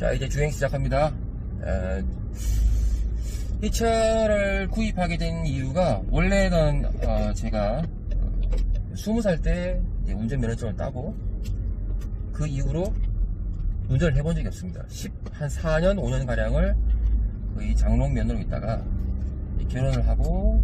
자, 이제 주행 시작합니다. 이 차를 구입하게 된 이유가, 원래는 제가 20살 때 운전면허증을 따고 그 이후로 운전을 해본 적이 없습니다. 한 4년 5년 가량을 거의 장롱면허로 있다가 결혼을 하고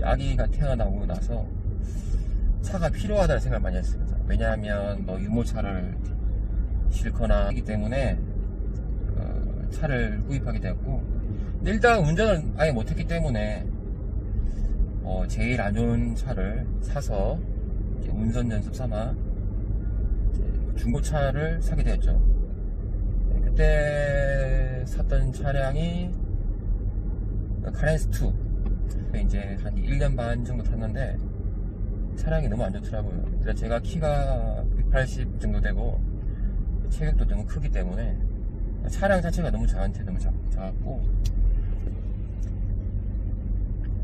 아기가 태어나고 나서 차가 필요하다는 생각을 많이 했습니다. 왜냐하면 뭐 유모차를 싣거나 하기 때문에 차를 구입하게 되었고, 근데 일단 운전을 아예 못했기 때문에 제일 안 좋은 차를 사서 운전 연습 삼아 중고차를 사게 되었죠. 그때 샀던 차량이 카렌스2. 이제 한 1년 반 정도 탔는데 차량이 너무 안 좋더라고요. 일단 제가 키가 180 정도 되고 체격도 너무 크기 때문에 차량 자체가 너무 저한테 너무 작았고,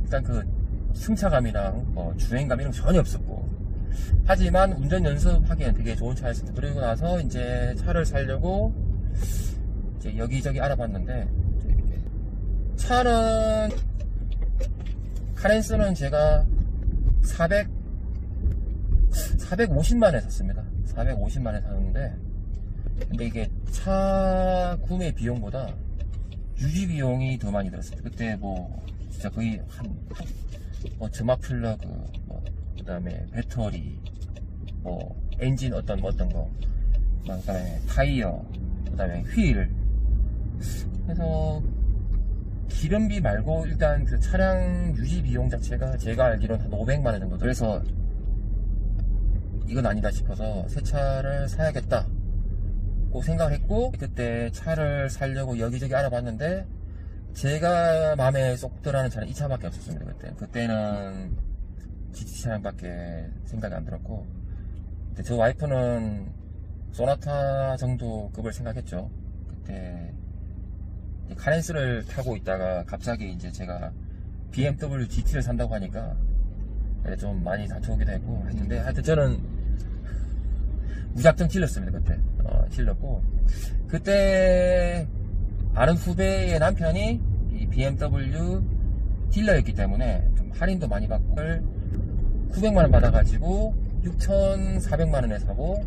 일단 그 승차감이랑 주행감 이런 거 전혀 없었고, 하지만 운전 연습하기엔 되게 좋은 차였습니다. 그리고 나서 이제 차를 사려고 이제 여기저기 알아봤는데, 차는 카렌스는 제가 450만원에 샀습니다. 450만원에 샀는데, 근데 이게 차 구매 비용보다 유지 비용이 더 많이 들었습니다. 그때 진짜 거의 점막 플러그, 그 다음에 배터리, 엔진 어떤 거, 그 다음에 타이어, 그 다음에 휠. 그래서 기름비 말고 일단 그 차량 유지 비용 자체가 제가 알기로는 한 500만원 정도. 그래서 이건 아니다 싶어서 새 차를 사야겠다 고 생각을 했고, 그때 차를 사려고 여기저기 알아봤는데 제가 마음에 쏙 들어가는 차는 이 차밖에 없었습니다. 그때는 GT 차량밖에 생각이 안 들었고, 근데 저 와이프는 소나타 정도 급을 생각했죠. 그때 카렌스를 타고 있다가 갑자기 이제 제가 BMW GT를 산다고 하니까 좀 많이 다쳐오기도 했고 했는데, 하여튼 저는 무작정 질렀습니다. 그때 질렀고, 그때 아는 후배의 남편이 이 BMW 딜러였기 때문에 좀 할인도 많이 받고 900만원 받아가지고 6,400만원에 사고,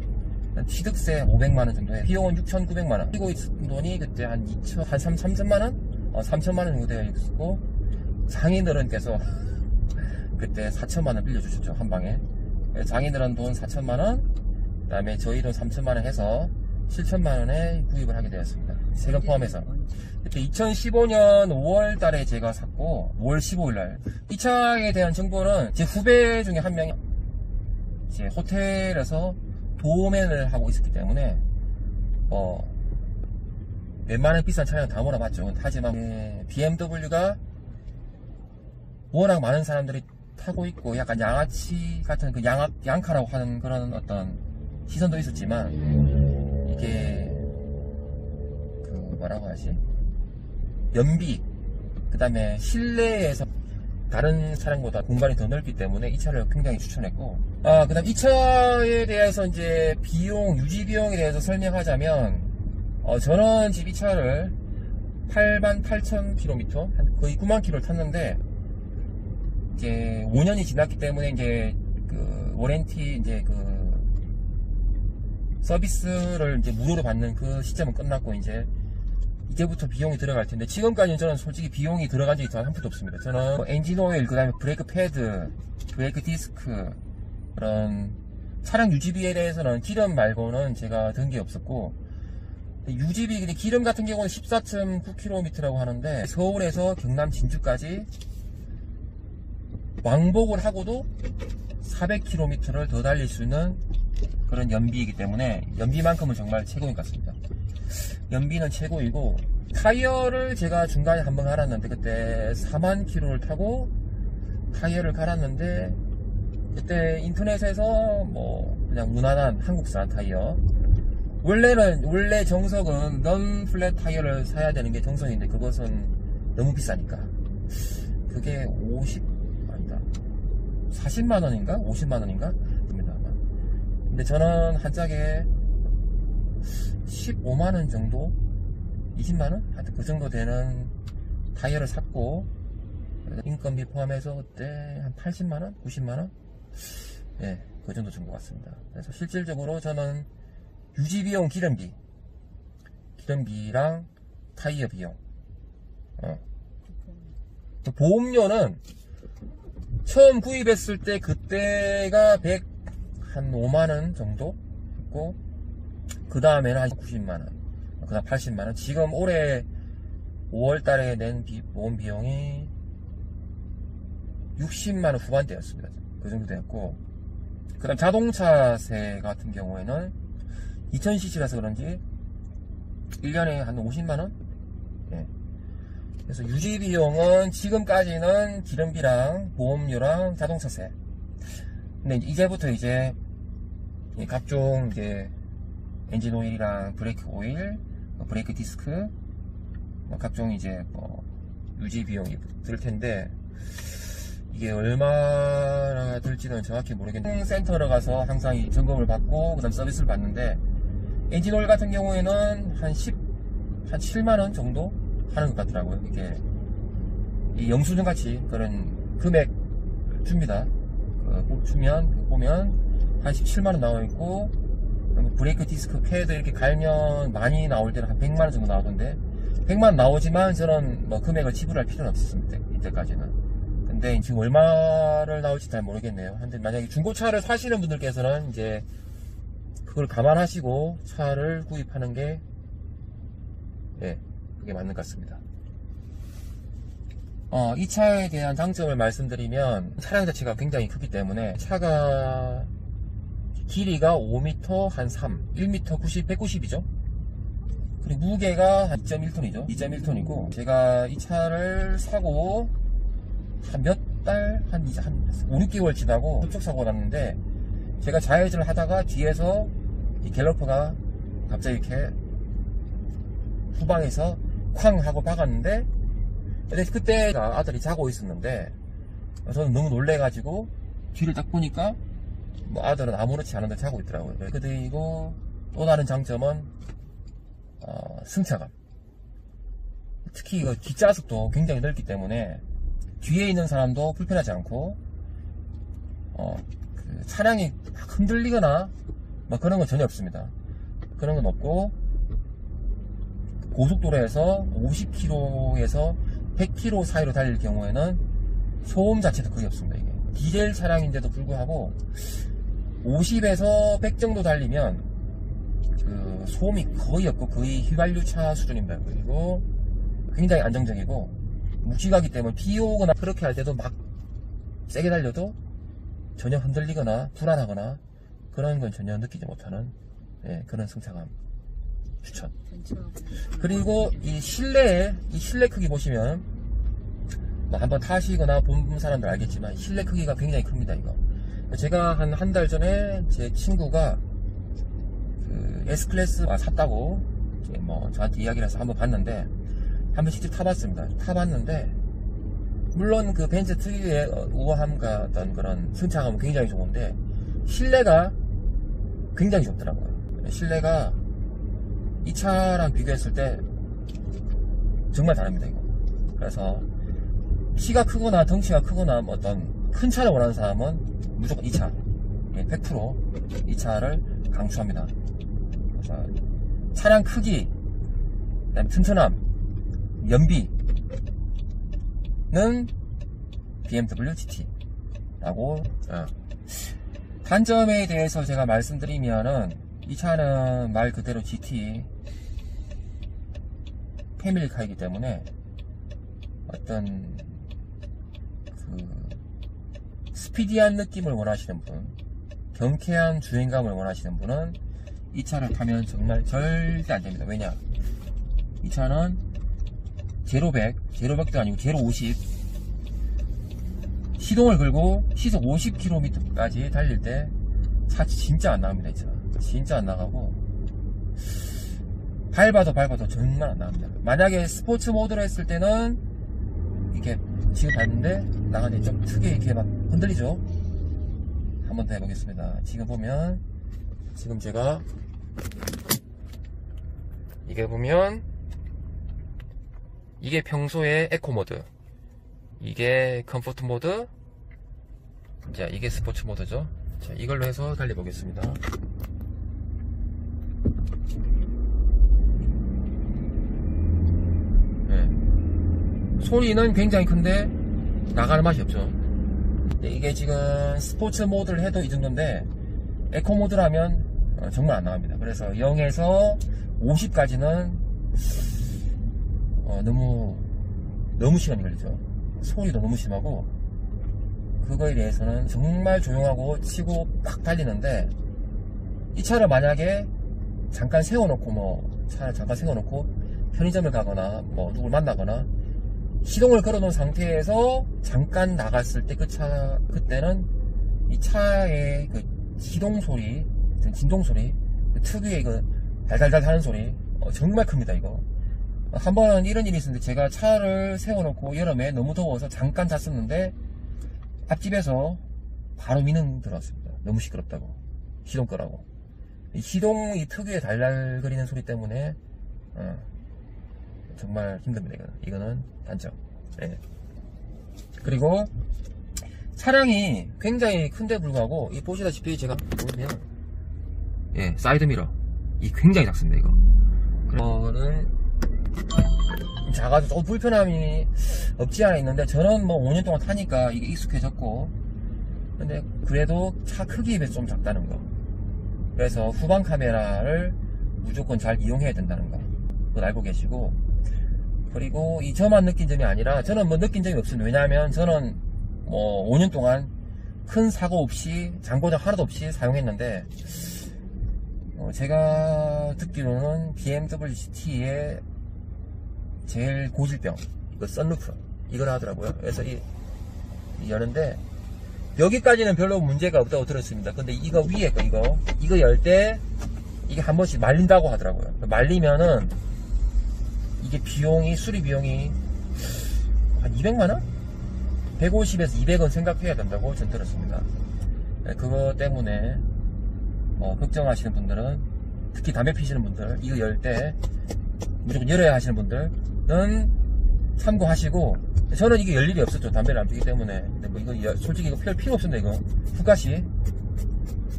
취득세 500만원 정도에 비용은 6,900만원 끼고 있던 돈이 그때 한 3천만원? 3천만원 정도 되어 있었고, 장인어른께서 그때 4천만원 빌려주셨죠. 한방에. 장인어른 돈 4천만원, 그 다음에 저희 돈 3천만원 해서 7천만원에 구입을 하게 되었습니다. 세금 포함해서. 그때 2015년 5월 달에 제가 샀고, 5월 15일 날. 이 차에 대한 정보는 제 후배 중에 한 명이 제 호텔에서 도우맨을 하고 있었기 때문에 웬만한 비싼 차량 다 몰아봤죠. 하지만 BMW가 워낙 많은 사람들이 타고 있고 약간 양아치 같은 그 양카라고 하는 그런 어떤 시선도 있었지만, 이게 그 뭐라고 하지, 연비, 그 다음에 실내에서 다른 차량보다 공간이 더 넓기 때문에 이 차를 굉장히 추천했고, 그 다음 이 차에 대해서 이제 비용, 유지 비용에 대해서 설명하자면, 저는 지금 이 차를 88,000km, 거의 90,000km를 탔는데, 이제 5년이 지났기 때문에 이제 그 워런티 이제 그 서비스를 이제 무료로 받는 그 시점은 끝났고, 이제부터 비용이 들어갈 텐데, 지금까지는 저는 솔직히 비용이 들어간 적이 단 한 푼도 없습니다. 저는 엔진 오일, 그 다음에 브레이크 패드, 브레이크 디스크, 그런 차량 유지비에 대해서는 기름 말고는 제가 든 게 없었고, 유지비, 기름 같은 경우는 14.9km라고 하는데, 서울에서 경남 진주까지 왕복을 하고도 400km를 더 달릴 수 있는 그런 연비이기 때문에 연비만큼은 정말 최고인 것 같습니다. 연비는 최고이고, 타이어를 제가 중간에 한번 갈았는데, 그때 4만 km를 타고 타이어를 갈았는데, 그때 인터넷에서 그냥 무난한 한국산 타이어, 원래 정석은 넌 플랫 타이어를 사야 되는 게 정석인데, 그것은 너무 비싸니까 그게 40만원인가 50만원인가 됩니다. 근데 저는 한 짝에 15만원 정도 20만원? 하여튼 그 정도 되는 타이어를 샀고, 인건비 포함해서 그때 한 80만원? 90만원? 예, 그 정도 준 것 같습니다. 그래서 실질적으로 저는 유지비용 기름비랑 타이어 비용, 보험료는 처음 구입했을 때 그때가 105만원 정도 했고, 그 다음에는 한 90만원, 그 다음 80만원. 지금 올해 5월달에 낸 보험 비용이 60만원 후반대였습니다. 그 정도 되었고, 그 다음 자동차세 같은 경우에는 2000cc라서 그런지 1년에 한 50만원? 예. 그래서 유지비용은 지금까지는 기름비랑 보험료랑 자동차세. 근데 이제부터 이제 각종 이제 엔진 오일이랑 브레이크 오일, 브레이크 디스크, 각종 이제 유지 비용이 들 텐데, 이게 얼마나 들지는 정확히 모르겠는데, 센터로 가서 항상 이 점검을 받고 그다음 서비스를 받는데, 엔진 오일 같은 경우에는 한 7만원 정도 하는 것 같더라고요. 이게 이 영수증 같이 그런 금액 줍니다. 보면 한 17만원 나와 있고, 브레이크 디스크 패드 이렇게 갈면 많이 나올 때는 한 100만원 정도 나오던데, 100만원 나오지만 저는 뭐 금액을 지불할 필요는 없었습니다. 이때까지는. 근데 지금 얼마를 나올지 잘 모르겠네요. 근데 만약에 중고차를 사시는 분들께서는 이제 그걸 감안하시고 차를 구입하는 게, 예, 그게 맞는 것 같습니다. 이 차에 대한 장점을 말씀드리면, 차량 자체가 굉장히 크기 때문에, 차가 길이가 5m 한 1m 90, 190이죠. 그리고 무게가 한 2.1톤이죠. 2.1톤이고, 제가 이 차를 사고 한 몇 달, 한 5, 6개월 지나고 흡족사고가 났는데, 제가 좌회전을 하다가 뒤에서 이 갤러퍼가 갑자기 이렇게 후방에서 쾅 하고 박았는데, 근데 그때 아들이 자고 있었는데, 저는 너무 놀래가지고 뒤를 딱 보니까 뭐 아들은 아무렇지 않은데 자고 있더라고요. 그리고 또 다른 장점은 승차감. 특히 이거 뒷좌석도 굉장히 넓기 때문에 뒤에 있는 사람도 불편하지 않고, 그 차량이 막 흔들리거나 뭐 그런 건 전혀 없습니다. 그런 건 없고, 고속도로에서 50km에서 100km 사이로 달릴 경우에는 소음 자체도 거의 없습니다. 이게 디젤 차량인데도 불구하고 50에서 100 정도 달리면 그 소음이 거의 없고 거의 휘발유차 수준입니다. 그리고 굉장히 안정적이고 묵직하기 때문에 비 오거나 그렇게 할 때도 막 세게 달려도 전혀 흔들리거나 불안하거나 그런 건 전혀 느끼지 못하는, 예, 그런 승차감 추천. 그리고 이 실내 크기 보시면, 뭐 한번 타시거나 본 사람들 알겠지만 실내 크기가 굉장히 큽니다. 이거 제가 한 달 전에 제 친구가 그 S클래스 샀다고 이제 뭐 저한테 이야기를 해서 한번 봤는데, 한번 직접 타봤습니다. 타봤는데 물론 그 벤츠 특유의 우아함과 어떤 그런 승차감은 굉장히 좋은데, 실내가 굉장히 좋더라고요. 실내가 이 차랑 비교했을 때 정말 다릅니다. 이거. 그래서 키가 크거나 덩치가 크거나 뭐 어떤 큰 차를 원하는 사람은 무조건 이 차, 100% 이 차를 강추합니다. 그래서 차량 크기, 그다음에 튼튼함, 연비는 BMW GT라고. 단점에 대해서 제가 말씀드리면은, 이 차는 말 그대로 GT 패밀리카이기 때문에 어떤 그 스피디한 느낌을 원하시는 분, 경쾌한 주행감을 원하시는 분은 이 차를 타면 정말 절대 안 됩니다. 왜냐? 이 차는 제로 100도 아니고 제로 50, 시동을 걸고 시속 50km까지 달릴 때 차 진짜 안 나갑니다. 이 차 진짜 안 나가고, 밟아도 정말 안 나갑니다. 만약에 스포츠 모드로 했을 때는 이렇게 지금 봤는데 나가는데 좀 크게 이렇게 막 흔들리죠. 한 번 더 해보겠습니다. 지금 보면, 지금 제가 이게 보면 이게 평소에 에코 모드, 이게 컴포트 모드, 자, 이게 스포츠 모드죠. 자, 이걸로 해서 달려보겠습니다. 네. 소리는 굉장히 큰데 나가는 맛이 없죠. 이게 지금 스포츠 모드를 해도 이 정도인데 에코 모드라면 정말 안 나갑니다. 그래서 0에서 50까지는 너무 시간이 걸리죠. 소리도 너무 심하고, 그거에 대해서는 정말 조용하고 치고 팍 달리는데, 이 차를 만약에 잠깐 세워놓고 차를 잠깐 세워놓고 편의점을 가거나 누굴 만나거나 시동을 걸어놓은 상태에서 잠깐 나갔을 때 그때는 이 차의 그 시동 소리, 진동 소리, 특유의 그 달달달 하는 소리 정말 큽니다. 이거 한번 이런 일이 있었는데, 제가 차를 세워놓고 여름에 너무 더워서 잠깐 잤었는데 앞집에서 바로 민응 들어왔습니다. 너무 시끄럽다고, 시동 끄라고. 이 시동이 특유의 달달거리는 소리 때문에 정말 힘듭니다. 이거는 단점. 네. 그리고 차량이 굉장히 큰데 불구하고, 이 보시다시피 제가 보면 사이드미러 이 굉장히 작습니다. 이거 그거는 작아서 조금 불편함이 없지 않아 있는데, 저는 5년 동안 타니까 이게 익숙해졌고, 근데 그래도 차 크기에 비해서 좀 작다는 거, 그래서 후방 카메라를 무조건 잘 이용해야 된다는 거, 그건 알고 계시고, 그리고 저만 느낀 점이 아니라, 저는 느낀 점이 없습니다. 왜냐하면 저는 5년 동안 큰 사고 없이, 장고장 하나도 없이 사용했는데, 제가 듣기로는 BMW GT의 제일 고질병, 이거 썬루프, 이걸 하더라고요. 그래서 여는데 여기까지는 별로 문제가 없다고 들었습니다. 근데 이거 위에 거, 이거 열 때 이게 한 번씩 말린다고 하더라고요. 말리면은 이게 수리 비용이 한 200만원? 150에서 200원 생각해야 된다고 전 들었습니다. 그거 때문에 걱정하시는 분들은, 특히 담배 피시는 분들, 이거 열 때 무조건 열어야 하시는 분들은 참고하시고, 저는 이게 열 일이 없었죠. 담배를 안 피기 때문에. 근데 이거 솔직히 이거 별 필요 없습니다. 이거 후가시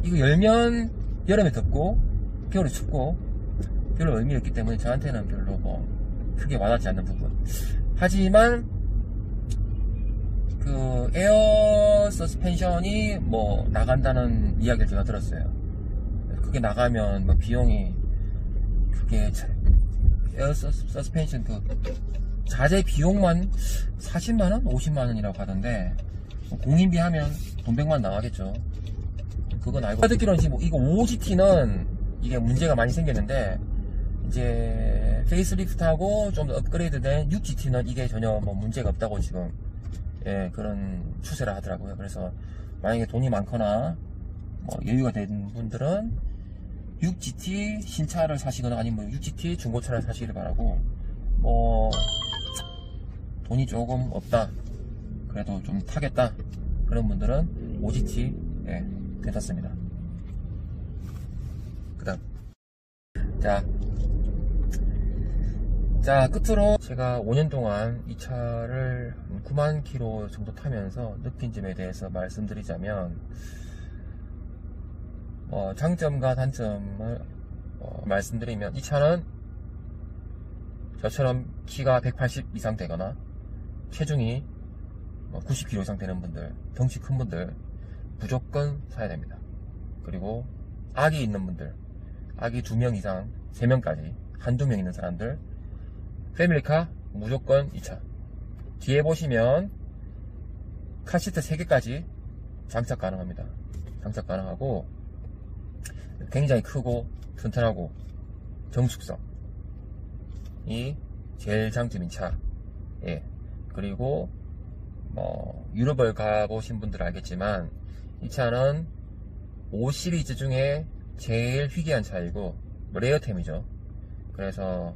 이거 열면 여름에 덥고 겨울에 춥고 별로 의미 없기 때문에 저한테는 별로 크게 와닿지 않는 부분. 하지만 그 에어 서스펜션이 나간다는 이야기를 제가 들었어요. 그게 나가면 비용이, 그게 에어 서스펜션 그 자재 비용만 40만원? 50만원이라고 하던데, 공인비 하면 돈 100만 나가겠죠. 그건 알고, 듣기로는 지금 이거 OGT는 이게 문제가 많이 생겼는데, 이제 페이스리프트하고 좀 더 업그레이드된 6GT는 이게 전혀 문제가 없다고 지금 그런 추세를 하더라고요. 그래서 만약에 돈이 많거나 여유가 된 분들은 6GT 신차를 사시거나 아니면 6GT 중고차를 사시길 바라고, 돈이 조금 없다, 그래도 좀 타겠다, 그런 분들은 OGT 괜찮습니다. 그 다음 자 끝으로 제가 5년 동안 이 차를 9만 킬로 정도 타면서 느낀 점에 대해서 말씀드리자면, 장점과 단점을 말씀드리면, 이 차는 저처럼 키가 180 이상 되거나 체중이 90kg 이상 되는 분들, 덩치 큰 분들 무조건 사야 됩니다. 그리고 아기 있는 분들, 아기 2명 이상, 3명까지 한두 명 있는 사람들, 패밀리카 무조건 이 차. 뒤에 보시면 카시트 3개까지 장착 가능합니다. 장착 가능하고 굉장히 크고 튼튼하고 정숙성이 제일 장점인 차. 그리고 유럽을 가보신 분들은 알겠지만, 이 차는 5 시리즈 중에 제일 희귀한 차이고 레어템이죠. 그래서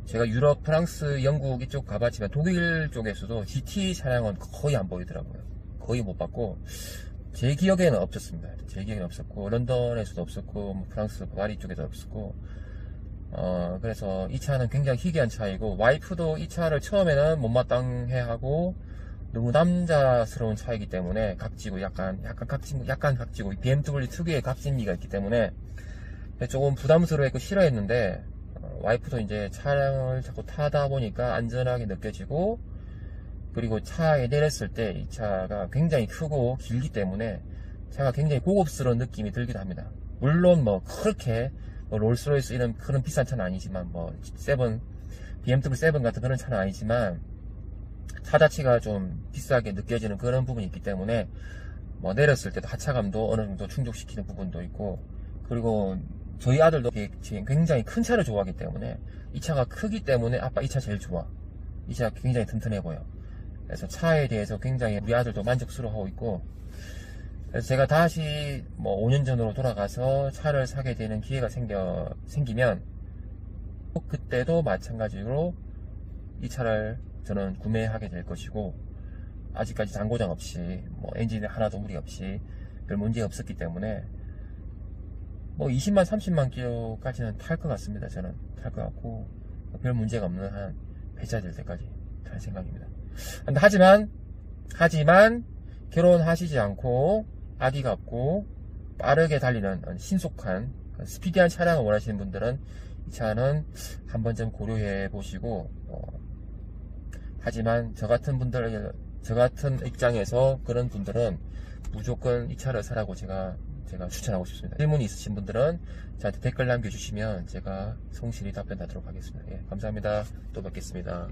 제가 유럽, 프랑스, 영국 이쪽 가봤지만 독일 쪽에서도 GT 차량은 거의 안 보이더라고요. 거의 못 봤고, 제 기억에는 없었습니다. 제 기억에는 없었고, 런던에서도 없었고, 프랑스, 파리 쪽에도 없었고, 그래서 이 차는 굉장히 희귀한 차이고, 와이프도 이 차를 처음에는 못마땅해하고 너무 남자스러운 차이기 때문에 각지고 약간 각지고 BMW 특유의 각진미가 있기 때문에 조금 부담스러워했고 싫어했는데, 와이프도 이제 차량을 자꾸 타다 보니까 안전하게 느껴지고, 그리고 차에 내렸을 때 이 차가 굉장히 크고 길기 때문에 차가 굉장히 고급스러운 느낌이 들기도 합니다. 물론 뭐 그렇게 뭐 롤스로이스 이런 그런 비싼 차는 아니지만, 뭐 BMW 7 같은 그런 차는 아니지만 차 자체가 좀 비싸게 느껴지는 그런 부분이 있기 때문에 뭐 내렸을 때도 하차감도 어느 정도 충족시키는 부분도 있고, 그리고 저희 아들도 굉장히 큰 차를 좋아하기 때문에 이 차가 크기 때문에 아빠 이 차 제일 좋아, 이 차 굉장히 튼튼해 보여, 그래서 차에 대해서 굉장히 우리 아들도 만족스러워하고 있고, 그래서 제가 다시 뭐 5년 전으로 돌아가서 차를 사게 되는 기회가 생기면 그때도 마찬가지로 이 차를 저는 구매하게 될 것이고, 아직까지 잔고장 없이 뭐 엔진에 하나도 무리 없이 별 문제 없었기 때문에 뭐 20만 30만 킬로까지는 탈 것 같습니다. 저는 탈 것 같고 별 문제가 없는 한 배차될 때까지 탈 생각입니다. 하지만 결혼하시지 않고 아기가 없고 빠르게 달리는 신속한 스피디한 차량을 원하시는 분들은 이 차는 한 번쯤 고려해 보시고, 하지만 저 같은 입장에서 그런 분들은 무조건 이 차를 사라고 제가 추천하고 싶습니다. 질문이 있으신 분들은 저한테 댓글 남겨주시면 제가 성실히 답변하도록 하겠습니다. 예, 감사합니다. 또 뵙겠습니다.